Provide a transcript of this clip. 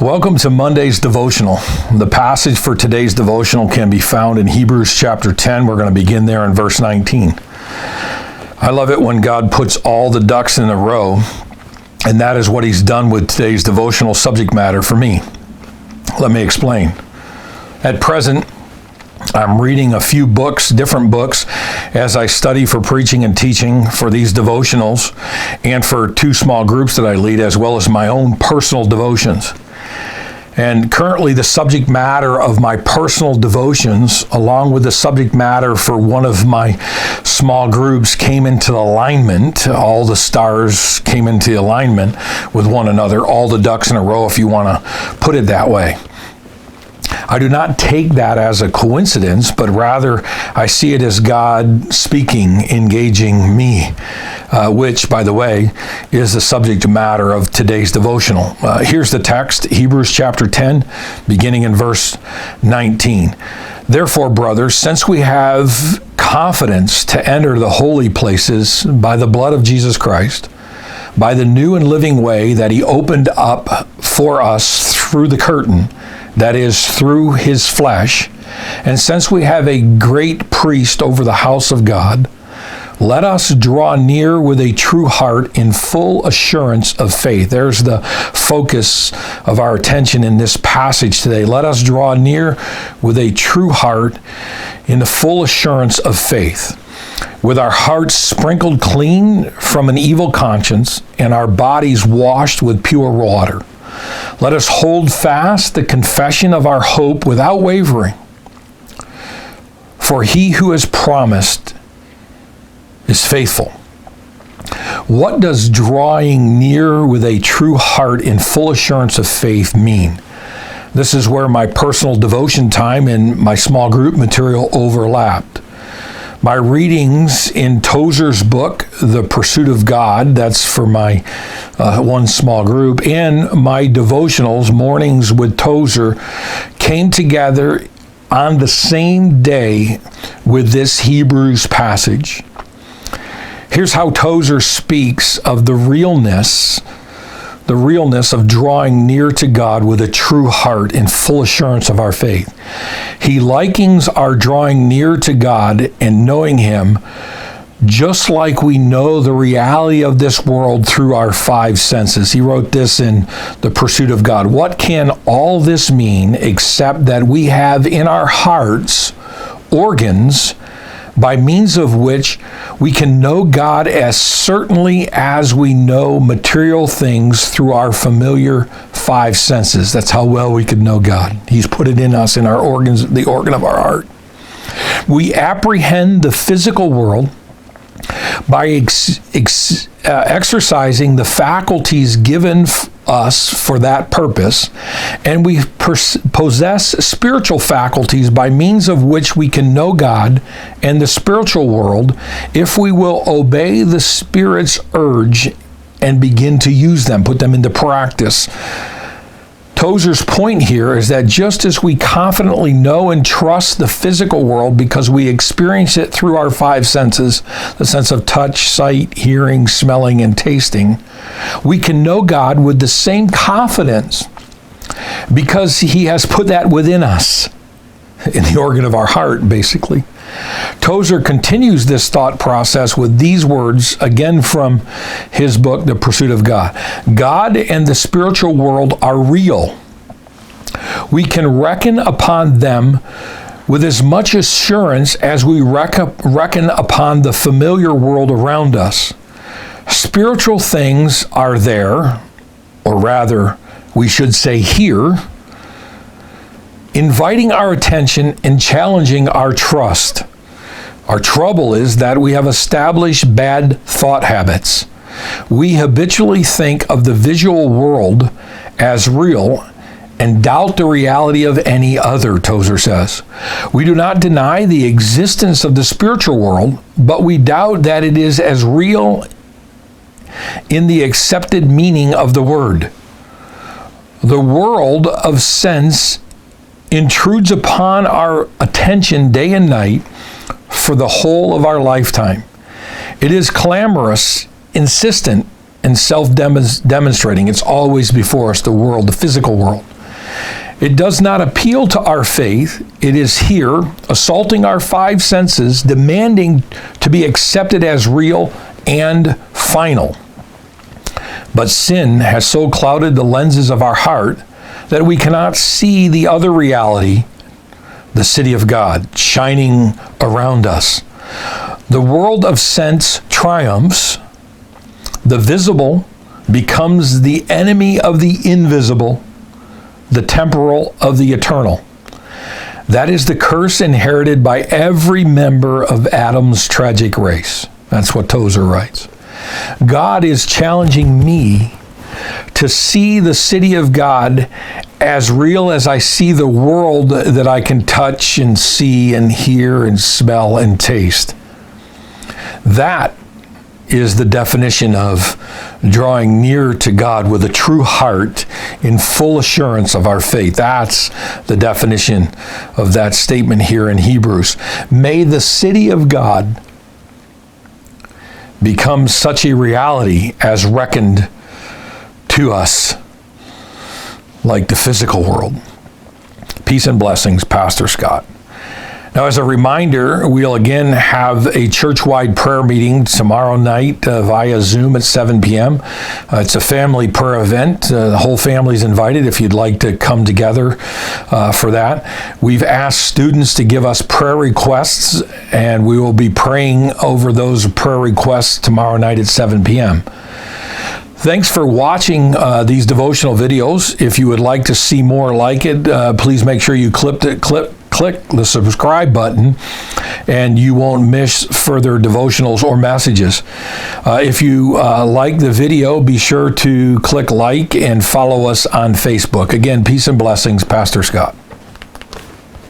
Welcome to Monday's devotional. The passage for today's devotional can be found in Hebrews chapter 10. We're going to begin there in verse 19. I love it when God puts all the ducks in a row, and that is what he's done with today's devotional subject matter for me. Let me explain. At present, I'm reading a few books, different books, as I study for preaching and teaching for these devotionals and for two small groups that I lead, as well as my own personal devotions. And currently the subject matter of my personal devotions, along with the subject matter for one of my small groups, came into alignment. All the stars came into alignment with one another, all the ducks in a row, if you want to put it that way. I do not take that as a coincidence, but rather I see it as God speaking, engaging me, which, by the way, is the subject matter of today's devotional. Here's the text, Hebrews chapter 10, beginning in verse 19. Therefore, brothers, since we have confidence to enter the holy places by the blood of Jesus Christ, by the new and living way that he opened up for us through the curtain, that is, through his flesh, and since we have a great priest over the house of God, let us draw near with a true heart in full assurance of faith. There's the focus of our attention in this passage today. Let us draw near with a true heart in the full assurance of faith, with our hearts sprinkled clean from an evil conscience and our bodies washed with pure water. Let us hold fast the confession of our hope without wavering. For he who has promised is faithful. What does drawing near with a true heart in full assurance of faith mean? This is where my personal devotion time and my small group material overlapped. My readings in Tozer's book, The Pursuit of God, that's for my one small group, and my devotionals, Mornings with Tozer, came together on the same day with this Hebrews passage. Here's how Tozer speaks of the realness of drawing near to God with a true heart in full assurance of our faith. He likens our drawing near to God and knowing him just like we know the reality of this world through our five senses. He wrote this in The Pursuit of God. What can all this mean except that we have in our hearts organs by means of which we can know God as certainly as we know material things through our familiar five senses. That's how well we could know God. He's put it in us, in our organs, the organ of our heart. We apprehend the physical world by exercising the faculties given us for that purpose, and we possess spiritual faculties by means of which we can know God and the spiritual world if we will obey the Spirit's urge and begin to use them, put them into practice. Tozer's point here is that just as we confidently know and trust the physical world because we experience it through our five senses, the sense of touch, sight, hearing, smelling, and tasting, we can know God with the same confidence because he has put that within us, in the organ of our heart, basically. Tozer continues this thought process with these words, again from his book, The Pursuit of God. God and the spiritual world are real. We can reckon upon them with as much assurance as we reckon upon the familiar world around us. Spiritual things are there, or rather, we should say here, inviting our attention and challenging our trust. Our trouble is that we have established bad thought habits. We habitually think of the visual world as real and doubt the reality of any other, Tozer says. We do not deny the existence of the spiritual world, but we doubt that it is as real in the accepted meaning of the word. The world of sense intrudes upon our attention day and night for the whole of our lifetime. It is clamorous, insistent, and self-demonstrating. It's always before us, the world, the physical world. It does not appeal to our faith. It is here, assaulting our five senses, demanding to be accepted as real and final. But sin has so clouded the lenses of our heart that we cannot see the other reality, the city of God, shining around us. The world of sense triumphs. The visible becomes the enemy of the invisible, the temporal of the eternal. That is the curse inherited by every member of Adam's tragic race. That's what Tozer writes. God is challenging me to see the city of God as real as I see the world that I can touch and see and hear and smell and taste. That is the definition of drawing near to God with a true heart in full assurance of our faith. That's the definition of that statement here in Hebrews. May the city of God become such a reality as reckoned to us like the physical world. Peace and blessings, Pastor Scott. Now, as a reminder, we'll again have a church-wide prayer meeting tomorrow night via Zoom at 7 p.m. It's a family prayer event. The whole family's invited if you'd like to come together for that. We've asked students to give us prayer requests, and we will be praying over those prayer requests tomorrow night at 7 p.m. Thanks for watching these devotional videos. If you would like to see more like it, please make sure you click the subscribe button and you won't miss further devotionals or messages. If you like the video, be sure to click like and follow us on Facebook. Again, peace and blessings, Pastor Scott.